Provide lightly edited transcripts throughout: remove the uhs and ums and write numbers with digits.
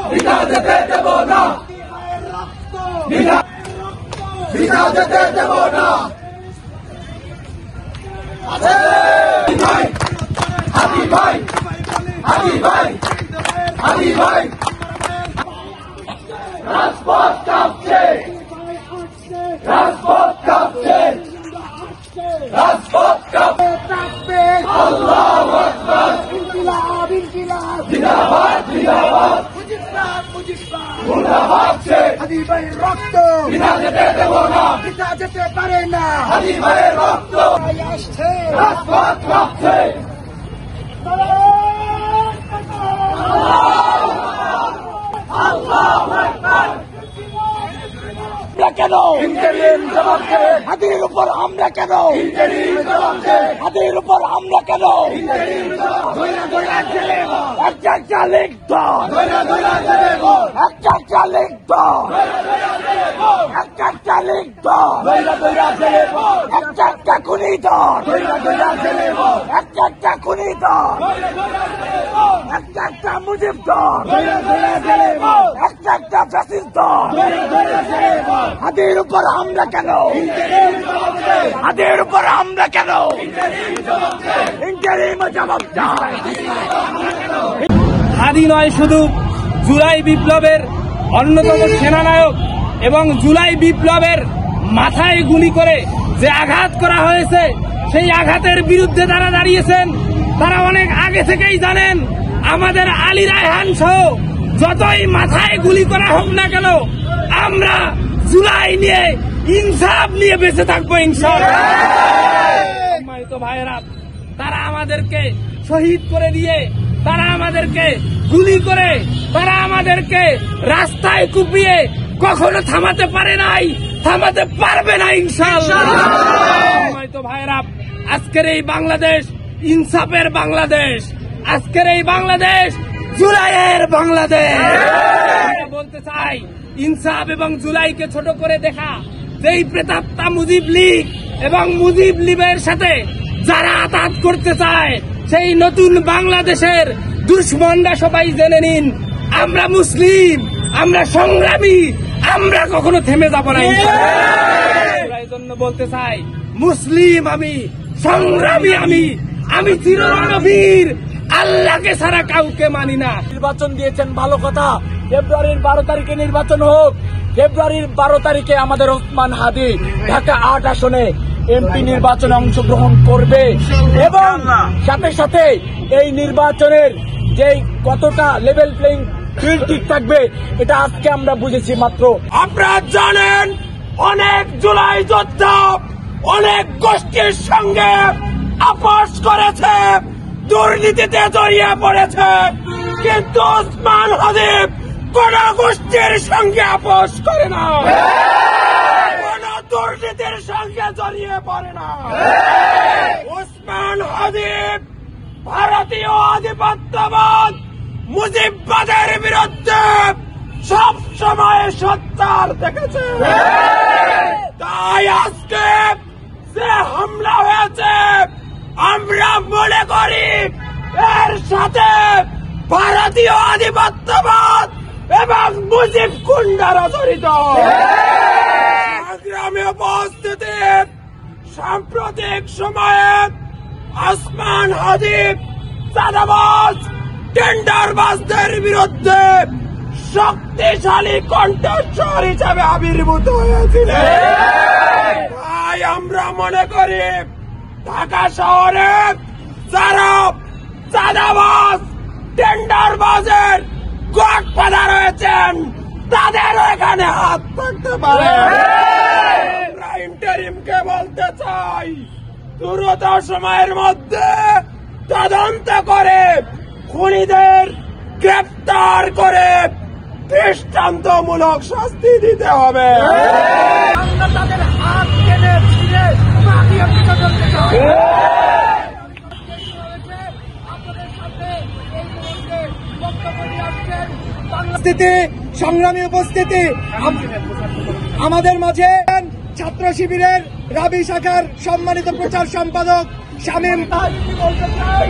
Visa যেতে দেব না, visa যেতে দেব না। হাদি ভাই, হাদি ভাই, হাদি ভাই, রাজপথ কাঁপছে, রাজপথ কাঁপছে, রাজপথ কাঁপছে। আল্লাহু আকবার, ইনকিলাব, ইনকিলাব, জিন্দাবাদ, জিন্দাবাদ, মুর্দাবাদ শেখ হাদি ভাইয়ের রক্ত ভিসা যেতে দেব না, ভিসা যেতে পারে না। হাদি ভাইয়ের রক্ত আসছে, রাজপথ কাঁপছে। কেন হাতির উপর হামলা কেন, হাতির উপর হামলা কেন, একটা একটা লিখত, একটা একটা লিখত, একটা একটা লিখত, একটা একটা খুনি দল, একটা একটা খুনি দল, একটা একটা মুজিব দল, একটা একটা ফ্যাসিস্ট দল। হাতির উপর হামলা কেন, হাতির উপর হামলা কেন, ইন্টারিম জবাব চাই। হাদি নয় শুধু জুলাই বিপ্লবের অন্যতম সেনানায়ক এবং জুলাই বিপ্লবের মাথায় গুলি করে যে আঘাত করা হয়েছে সেই আঘাতের বিরুদ্ধে তারা দাঁড়িয়েছেন। তারা অনেক আগে থেকেই জানেন আমাদের আলী রায়হান সহ যতই মাথায় গুলি করা হোক না কেন আমরা জুলাই নিয়ে ইনসাফ নিয়ে বেঁচে থাকবো ইনশাআল্লাহ। সম্মানিত ভাইয়েরা, তারা আমাদেরকে শহীদ করে দিয়ে, তারা আমাদেরকে গুলি করে, তারা আমাদেরকে রাস্তায় কুপিয়ে কখনো থামাতে পারে নাই, থামাতে পারবে না ইনশাআল্লাহ। সম্মানিত ভাইয়েরা, আজকের এই বাংলাদেশ ইনসাফের বাংলাদেশ, আজকের এই বাংলাদেশ জুলাইয়ের বাংলাদেশ। বলতে চাই, ইনসাফ এবং জুলাইকে ছোট করে দেখা যেই প্রেতাত্মা মুজিব লীগ এবং মুজিব লীগের সাথে যারা আঘাত করতে চায় সেই নতুন বাংলাদেশের দুশ্মনরা সবাই জেনে নিন আমরা মুসলিম, আমরা সংগ্রামী, আমরা কখনো থেমে যাব না। এই জন্য বলতে চাই, মুসলিম আমি, সংগ্রামী আমি, আমি চিররণবীর, আল্লাহকে ছাড়া কাউকে মানি না। নির্বাচন দিয়েছেন ভালো কথা, ফেব্রুয়ারির 12 তারিখে নির্বাচন হোক। ফেব্রুয়ারির 12 তারিখে আমাদের ওসমান হাদি ঢাকা 8 আসনে এমপি নির্বাচনে অংশগ্রহণ করবে এবং সাথে সাথে এই নির্বাচনের যে কতটা লেভেল প্লেইং ফিল্ড ঠিক থাকবে এটা আজকে আমরা বুঝেছি মাত্র। আপনারা জানেন অনেক জুলাই যোদ্ধা অনেক গোষ্ঠীর সঙ্গে আপোষ করেছে, দুর্নীতিতে জড়িয়ে পড়েছে, কিন্তু ওসমান হাদি কোন গোষ্ঠীর সঙ্গে আপোষ করে না, কোন দুর্নীতির সঙ্গে জড়িয়ে পড়ে না। ওসমান হাদি ভারতীয় আধিপত্যবাদ মুজিববাদের বিরুদ্ধে সব সময় সোচ্চার দেখেছে। তাই আজকে যে হামলা হয়েছে আমরা মনে করি এর সাথে ভারতীয় আধিপত্যবাদ এবং মুজিব গুন্ডারা জড়িত। সংগ্রামে উপস্থিতি সাম্প্রতিক সময়ে ওসমান হাদি চাঁদাবাজ টেন্ডারবাজদের বিরুদ্ধে শক্তিশালী কণ্ঠস্বর হিসাবে আবির্ভূত হয়েছিলেন। তাই আমরা মনে করি ঢাকা শহরে যারা চাঁদাবাজ টেন্ডারবাজের গডফাদার রয়েছেন তাদের এখানে হাত থাকতে পারে। আমরা ইন্টারিমকে বলতে চাই দ্রুত সময়ের মধ্যে তদন্ত করে খুনিদের গ্রেফতার করে দৃষ্টান্তমূলক শাস্তি দিতে হবে। আমরা তাদের হাত টেনে ছিঁড়ে করতে চাই। সংগ্রামী উপস্থিতি আমাদের মাঝে ছাত্র শিবিরের রাবি শাখার সম্মানিত প্রচার সম্পাদক শামীম। বলতে চাই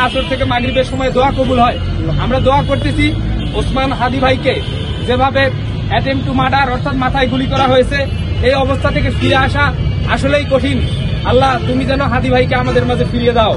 আসর থেকে মাগরিবের সময় দোয়া কবুল হয়। আমরা দোয়া করতেছি ওসমান হাদি ভাইকে যেভাবে অ্যাটেম্প টু মার্ডার অর্থাৎ মাথায় গুলি করা হয়েছে, এই অবস্থা থেকে ফিরে আসা আসলেই কঠিন। আল্লাহ তুমি যেন হাদি ভাইকে আমাদের মাঝে ফিরিয়ে দাও।